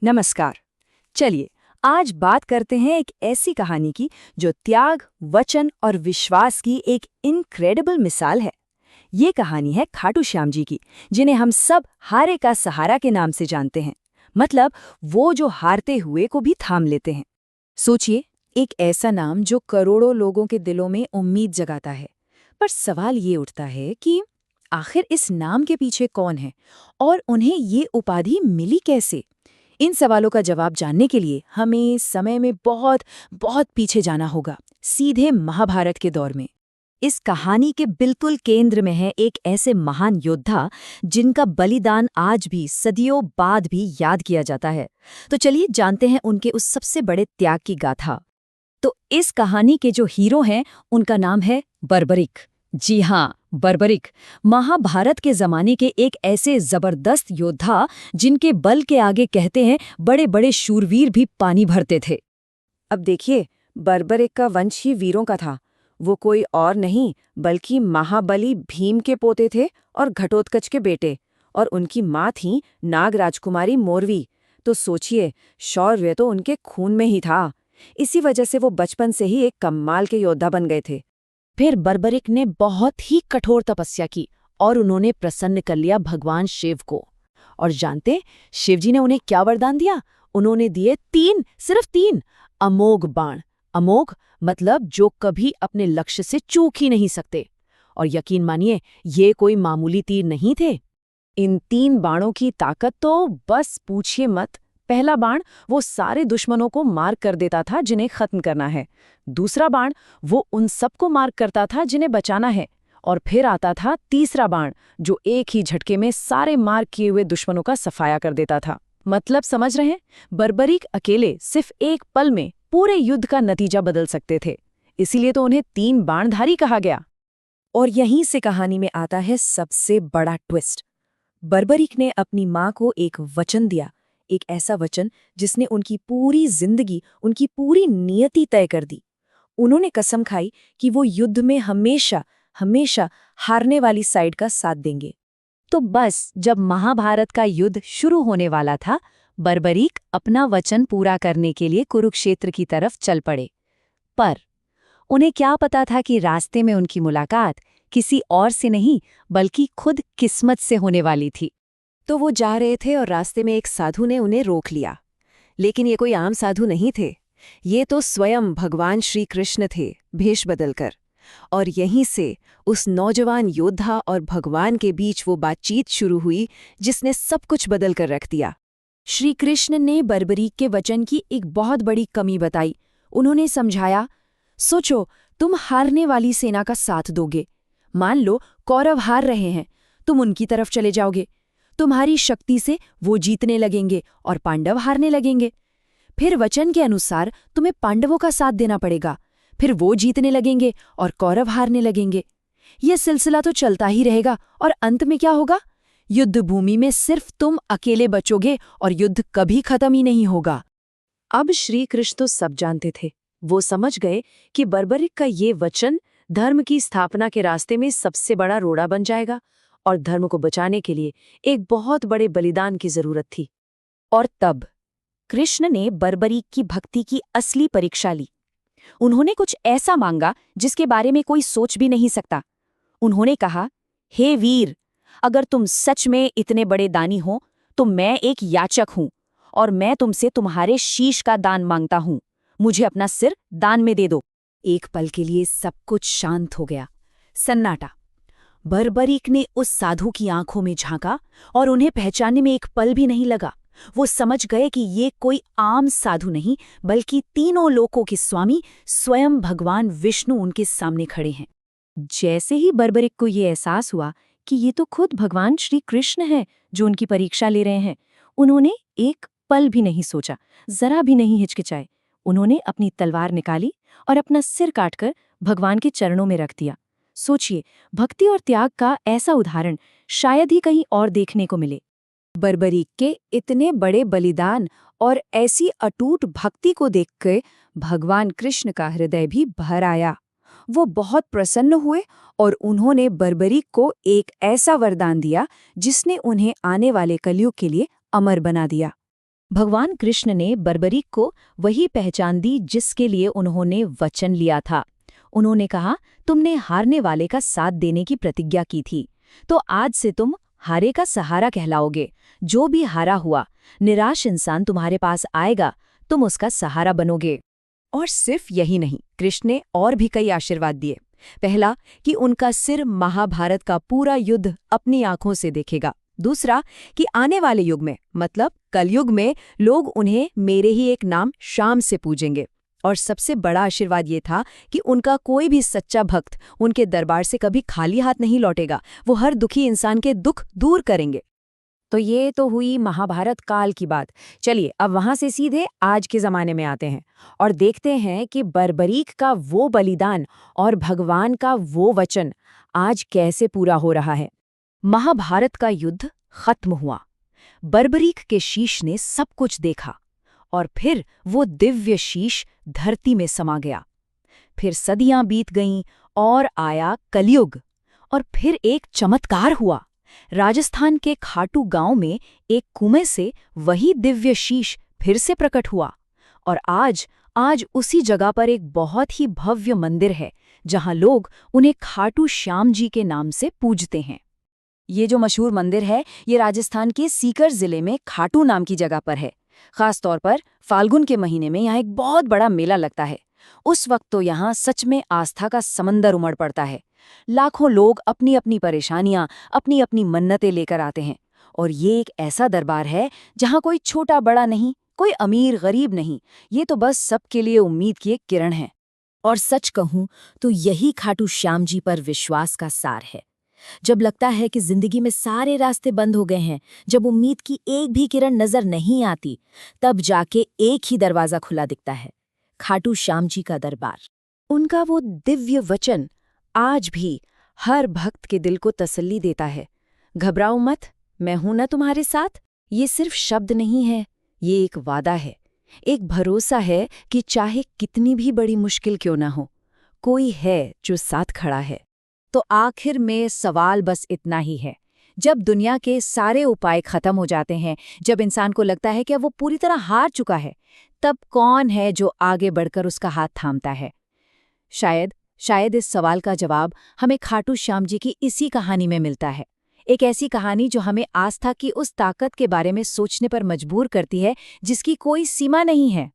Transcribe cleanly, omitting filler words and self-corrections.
नमस्कार। चलिए आज बात करते हैं एक ऐसी कहानी की जो त्याग, वचन और विश्वास की एक इनक्रेडिबल मिसाल है। ये कहानी है खाटू श्याम जी की, जिन्हें हम सब हारे का सहारा के नाम से जानते हैं। मतलब वो जो हारते हुए को भी थाम लेते हैं। सोचिए, एक ऐसा नाम जो करोड़ों लोगों के दिलों में उम्मीद जगाता है। पर सवाल ये उठता है कि आखिर इस नाम के पीछे कौन है और उन्हें ये उपाधि मिली कैसे? इन सवालों का जवाब जानने के लिए हमें समय में बहुत बहुत पीछे जाना होगा, सीधे महाभारत के दौर में। इस कहानी के बिल्कुल केंद्र में है एक ऐसे महान योद्धा जिनका बलिदान आज भी सदियों बाद भी याद किया जाता है। तो चलिए जानते हैं उनके उस सबसे बड़े त्याग की गाथा। तो इस कहानी के जो हीरो हैं उनका नाम है बर्बरिक। जी हाँ, बर्बरिक महाभारत के जमाने के एक ऐसे जबरदस्त योद्धा जिनके बल के आगे कहते हैं बड़े बड़े शूरवीर भी पानी भरते थे। अब देखिए, बर्बरिक का वंश ही वीरों का था। वो कोई और नहीं बल्कि महाबली भीम के पोते थे और घटोत्कच के बेटे। और उनकी माँ थी नाग राजकुमारी मोरवी। तो सोचिए, शौर्य तो उनके खून में ही था। इसी वजह से वो बचपन से ही एक कमाल के योद्धा बन गए थे। फिर बर्बरिक ने बहुत ही कठोर तपस्या की और उन्होंने प्रसन्न कर लिया भगवान शिव को। और जानते शिवजी ने उन्हें क्या वरदान दिया? उन्होंने दिए सिर्फ तीन अमोघ बाण। अमोघ मतलब जो कभी अपने लक्ष्य से चूक ही नहीं सकते। और यकीन मानिए, ये कोई मामूली तीर नहीं थे। इन 3 बाणों की ताकत तो बस पूछिए मत। पहला बाण वो सारे दुश्मनों को मार कर देता था जिन्हें खत्म करना है। दूसरा बाण वो उन सबको मार करता था जिन्हें बचाना है। और फिर आता था तीसरा बाण, जो एक ही झटके में सारे मार किए हुए दुश्मनों का सफाया कर देता था। मतलब समझ रहे हैं, बर्बरिक अकेले सिर्फ एक पल में पूरे युद्ध का नतीजा बदल सकते थे। इसीलिए तो उन्हें 3 बाणधारी कहा गया। और यहीं से कहानी में आता है सबसे बड़ा ट्विस्ट। बर्बरिक ने अपनी माँ को एक वचन दिया, एक ऐसा वचन जिसने उनकी पूरी जिंदगी, उनकी पूरी नियति तय कर दी। उन्होंने कसम खाई कि वो युद्ध में हमेशा हमेशा हारने वाली साइड का साथ देंगे। तो बस जब महाभारत का युद्ध शुरू होने वाला था, बर्बरिक अपना वचन पूरा करने के लिए कुरुक्षेत्र की तरफ चल पड़े। पर उन्हें क्या पता था कि रास्ते में उनकी मुलाकात किसी और से नहीं बल्कि खुद किस्मत से होने वाली थी। तो वो जा रहे थे और रास्ते में एक साधु ने उन्हें रोक लिया। लेकिन ये कोई आम साधु नहीं थे। ये तो स्वयं भगवान श्री कृष्ण थे, भेष बदलकर। और यहीं से उस नौजवान योद्धा और भगवान के बीच वो बातचीत शुरू हुई जिसने सब कुछ बदल कर रख दिया। श्री कृष्ण ने बर्बरिक के वचन की एक बहुत बड़ी कमी बताई। उन्होंने समझाया, सोचो, तुम हारने वाली सेना का साथ दोगे। मान लो कौरव हार रहे हैं, तुम उनकी तरफ चले जाओगे। तुम्हारी शक्ति से वो जीतने लगेंगे और पांडव हारने लगेंगे। फिर वचन के अनुसार तुम्हें पांडवों का साथ देना पड़ेगा। फिर वो जीतने लगेंगे और कौरव हारने लगेंगे। यह सिलसिला तो चलता ही रहेगा और अंत में क्या होगा? युद्ध भूमि में सिर्फ तुम अकेले बचोगे और युद्ध कभी खत्म ही नहीं होगा। अब श्री कृष्ण तो सब जानते थे। वो समझ गए कि बर्बरिक का ये वचन धर्म की स्थापना के रास्ते में सबसे बड़ा रोड़ा बन जाएगा और धर्म को बचाने के लिए एक बहुत बड़े बलिदान की जरूरत थी। और तब कृष्ण ने बर्बरिक की भक्ति की असली परीक्षा ली। उन्होंने कुछ ऐसा मांगा जिसके बारे में कोई सोच भी नहीं सकता। उन्होंने कहा, हे वीर, अगर तुम सच में इतने बड़े दानी हो तो मैं एक याचक हूं और मैं तुमसे तुम्हारे शीश का दान मांगता हूं। मुझे अपना सिर दान में दे दो। एक पल के लिए सब कुछ शांत हो गया, सन्नाटा। बर्बरिक ने उस साधु की आंखों में झांका और उन्हें पहचानने में एक पल भी नहीं लगा। वो समझ गए कि ये कोई आम साधु नहीं बल्कि तीनों लोकों के स्वामी स्वयं भगवान विष्णु उनके सामने खड़े हैं। जैसे ही बर्बरिक को ये एहसास हुआ कि ये तो खुद भगवान श्री कृष्ण हैं जो उनकी परीक्षा ले रहे हैं, उन्होंने एक पल भी नहीं सोचा, जरा भी नहीं हिचकिचाए। उन्होंने अपनी तलवार निकाली और अपना सिर काटकर भगवान के चरणों में रख दिया। सोचिए, भक्ति और त्याग का ऐसा उदाहरण शायद ही कहीं और देखने को मिले। बर्बरिक के इतने बड़े बलिदान और ऐसी अटूट भक्ति को देखकर भगवान कृष्ण का हृदय भी भर आया। वो बहुत प्रसन्न हुए और उन्होंने बर्बरिक को एक ऐसा वरदान दिया जिसने उन्हें आने वाले कलयुग के लिए अमर बना दिया। भगवान कृष्ण ने बर्बरीक को वही पहचान दी जिसके लिए उन्होंने वचन लिया था। उन्होंने कहा, तुमने हारने वाले का साथ देने की प्रतिज्ञा की थी, तो आज से तुम हारे का सहारा कहलाओगे। जो भी हारा हुआ, निराश इंसान तुम्हारे पास आएगा, तुम उसका सहारा बनोगे। और सिर्फ यही नहीं, कृष्ण ने और भी कई आशीर्वाद दिए। पहला, कि उनका सिर महाभारत का पूरा युद्ध अपनी आंखों से देखेगा। दूसरा, कि आने वाले युग में, मतलब कलयुग में, लोग उन्हें मेरे ही एक नाम श्याम से पूजेंगे। और सबसे बड़ा आशीर्वाद ये था कि उनका कोई भी सच्चा भक्त उनके दरबार से कभी खाली हाथ नहीं लौटेगा। वो हर दुखी इंसान के दुख दूर करेंगे। तो ये तो हुई महाभारत काल की बात। चलिए अब वहां से सीधे आज के जमाने में आते हैं और देखते हैं कि बर्बरीक का वो बलिदान और भगवान का वो वचन आज कैसे पूरा हो रहा है। महाभारत का युद्ध खत्म हुआ। बर्बरीक के शीश ने सब कुछ देखा और फिर वो दिव्य शीश धरती में समा गया। फिर सदियां बीत गईं और आया कलयुग। और फिर एक चमत्कार हुआ। राजस्थान के खाटू गांव में एक कुएं से वही दिव्य शीश फिर से प्रकट हुआ। और आज उसी जगह पर एक बहुत ही भव्य मंदिर है, जहां लोग उन्हें खाटू श्याम जी के नाम से पूजते हैं। ये जो मशहूर मंदिर है, ये राजस्थान के सीकर जिले में खाटू नाम की जगह पर है। खास तौर पर फाल्गुन के महीने में यहाँ एक बहुत बड़ा मेला लगता है। उस वक्त तो यहाँ सच में आस्था का समंदर उमड़ पड़ता है। लाखों लोग अपनी अपनी परेशानियां, अपनी अपनी मन्नतें लेकर आते हैं। और ये एक ऐसा दरबार है जहाँ कोई छोटा बड़ा नहीं, कोई अमीर गरीब नहीं, ये तो बस सबके लिए उम्मीद की एक किरण है। और सच कहूं तो यही खाटू श्याम जी पर विश्वास का सार है। जब लगता है कि जिंदगी में सारे रास्ते बंद हो गए हैं, जब उम्मीद की एक भी किरण नजर नहीं आती, तब जाके एक ही दरवाजा खुला दिखता है, खाटू श्याम जी का दरबार। उनका वो दिव्य वचन आज भी हर भक्त के दिल को तसल्ली देता है। घबराओ मत, मैं हूं ना तुम्हारे साथ। ये सिर्फ शब्द नहीं है, ये एक वादा है, एक भरोसा है कि चाहे कितनी भी बड़ी मुश्किल क्यों ना हो, कोई है जो साथ खड़ा है। तो आखिर में सवाल बस इतना ही है, जब दुनिया के सारे उपाय खत्म हो जाते हैं, जब इंसान को लगता है कि वो पूरी तरह हार चुका है, तब कौन है जो आगे बढ़कर उसका हाथ थामता है? शायद इस सवाल का जवाब हमें खाटू श्याम जी की इसी कहानी में मिलता है। एक ऐसी कहानी जो हमें आस्था की उस ताकत के बारे में सोचने पर मजबूर करती है जिसकी कोई सीमा नहीं है।